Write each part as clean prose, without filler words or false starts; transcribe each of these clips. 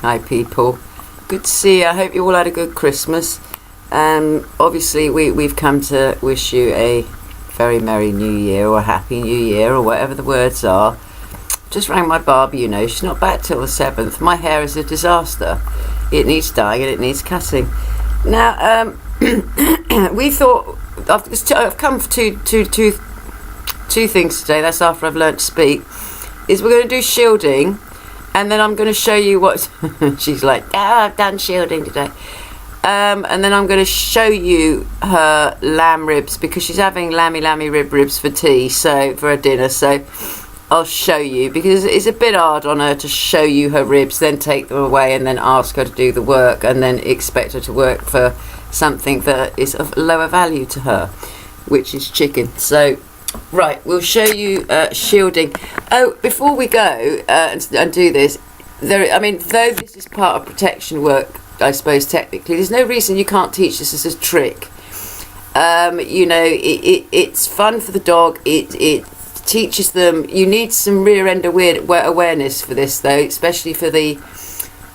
Hi people, good to see you. I hope you all had a good Christmas. Obviously we've come to wish you a very merry new year, or a happy new year, or whatever the words are. Just rang my barber, you know, she's not back till the 7th. My hair is a disaster. It needs dyeing and it needs cutting. Now we thought, I've come for two things today. That's after I've learnt to speak. Is we're going to do shielding, and then I'm going to show you what she's like. I've done shielding today, and then I'm going to show you her lamb ribs, because she's having lammy ribs for tea, so for her dinner. So I'll show you, because it's a bit hard on her to show you her ribs, then take them away, and then ask her to do the work, and then expect her to work for something that is of lower value to her, which is chicken. So right, we'll show you shielding. Oh, before we go and do this, though this is part of protection work, I suppose technically, there's no reason you can't teach this as a trick. You know, it's fun for the dog. It teaches them. You need some rear end awareness for this, though, especially for the,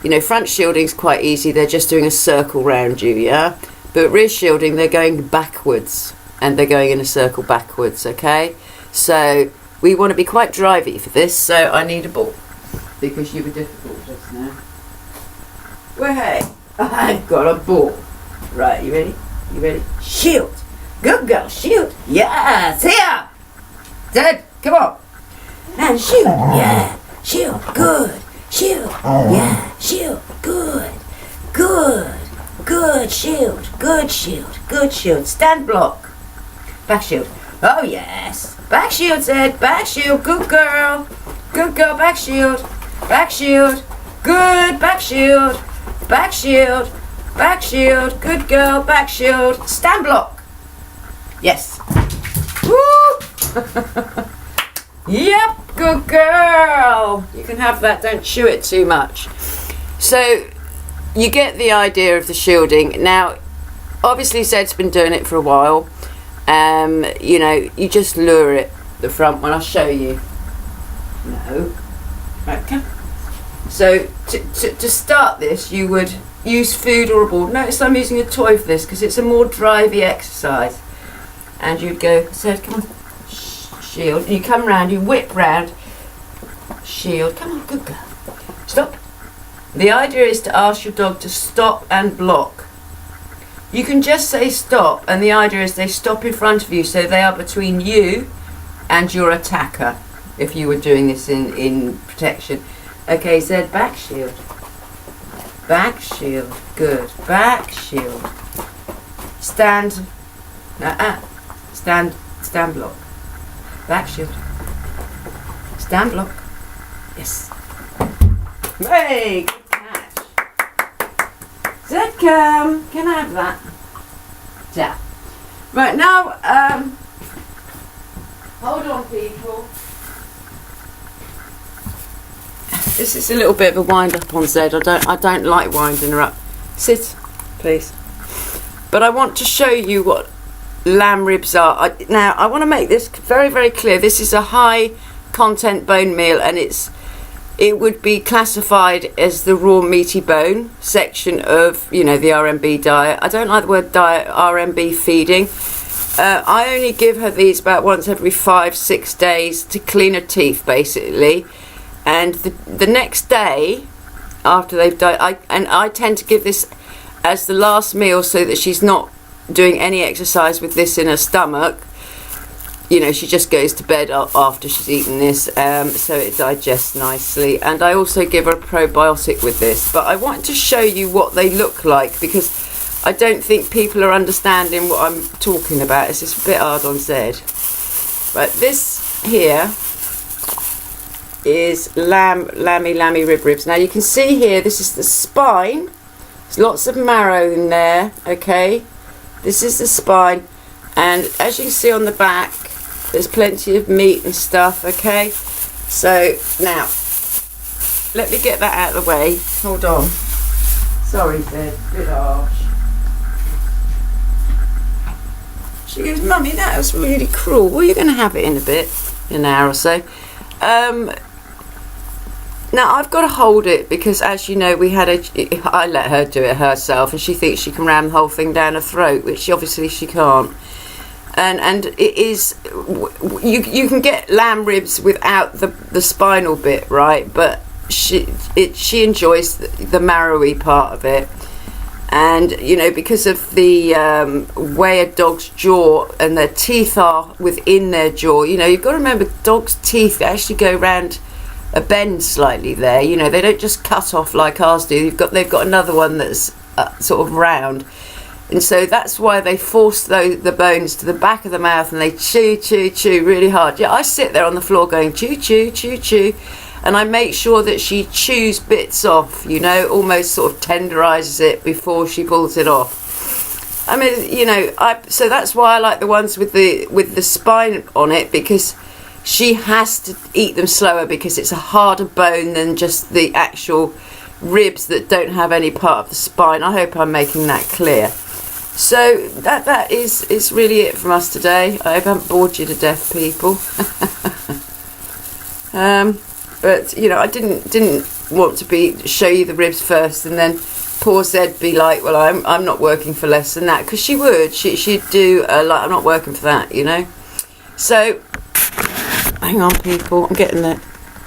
you know, front shielding's quite easy. They're just doing a circle round you, yeah. But rear shielding, they're going backwards. And they're going in a circle backwards, okay? So we want to be quite drivey for this, so I need a ball, because you were difficult just now. Well, hey, I've got a ball. Right, you ready? You ready? Shield. Good girl, shield. Yes, here. Dead, come on. And shield, yeah. Shield, good. Shield, yeah. Shield, good. Good. Good shield, good shield, good shield. Stand block. Back shield. Oh yes. Back shield, Zed. Back shield. Good girl. Good girl. Back shield. Back shield. Good. Back shield. Back shield. Back shield. Good girl. Back shield. Stand block. Yes. Woo! Yep. Good girl. You can have that. Don't chew it too much. So you get the idea of the shielding. Now, obviously Zed's been doing it for a while. You know, you just lure it, the front one. I'll show you. No. Okay. So to start this, you would use food or a ball. Notice I'm using a toy for this because it's a more drivey exercise. And you'd go, Zed, come on, shield. And you come round, you whip round, shield. Come on, good girl. Stop. The idea is to ask your dog to stop and block. You can just say stop, and the idea is they stop in front of you, so they are between you and your attacker, if you were doing this in protection. Okay, Zed, back shield. Back shield, good. Back shield. Stand. Stand block. Back shield. Stand block. Yes. Hey, good catch. Zed, come. Can I have that? Yeah. Right, now, hold on, people. This is a little bit of a wind up on Zed. I don't like winding her up. Sit, please. But I want to show you what lamb ribs are. Now, I want to make this very, very clear. This is a high content bone meal, and it would be classified as the raw meaty bone section of, you know, the RMB diet. I don't like the word diet, RMB feeding. I only give her these about once every 5-6 days to clean her teeth, basically. And the next day after they've died, I tend to give this as the last meal, so that she's not doing any exercise with this in her stomach. You know, she just goes to bed after she's eaten this, so it digests nicely. And I also give her a probiotic with this. But I want to show you what they look like, because I don't think people are understanding what I'm talking about. It's just a bit hard on Zed. But this here is lammy ribs. Now you can see here, this is the spine. There's lots of marrow in there, okay? This is the spine. And as you can see on the back, there's plenty of meat and stuff, okay? So, now, let me get that out of the way. Hold on. Sorry, Zed, a bit harsh. She goes, Mummy, that was really cruel. Well, you're going to have it in a bit, in an hour or so. Now I've got to hold it because, as you know, I let her do it herself, and she thinks she can ram the whole thing down her throat, which obviously she can't. And it is, you can get lamb ribs without the spinal bit, right? But she enjoys the marrowy part of it. And, you know, because of the way a dog's jaw and their teeth are within their jaw, you know, you've got to remember dogs' teeth actually go round a bend slightly there. You know, they don't just cut off like ours do. They've got another one that's sort of round. And so that's why they force the bones to the back of the mouth, and they chew really hard. Yeah, I sit there on the floor going chew, and I make sure that she chews bits off, you know, almost sort of tenderises it before she pulls it off. I mean, you know, so that's why I like the ones with the spine on it, because she has to eat them slower because it's a harder bone than just the actual ribs that don't have any part of the spine. I hope I'm making that clear. So that is really it from us today. I hope I haven't bored you to death, people. But you know, I didn't want to show you the ribs first and then poor Zed be like, well, I'm not working for less than that, because she would. She'd do like, I'm not working for that, you know. So hang on, people, I'm getting there.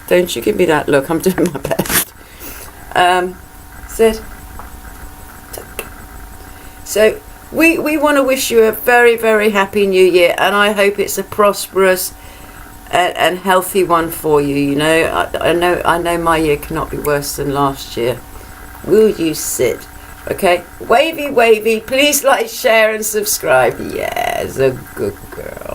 Don't you give me that look. I'm doing my best. Zed. So we want to wish you a very, very happy new year, and I hope it's a prosperous and healthy one for you. You know, I know my year cannot be worse than last year. Will you sit? Okay, wavy, please like, share and subscribe. Yes, a good girl.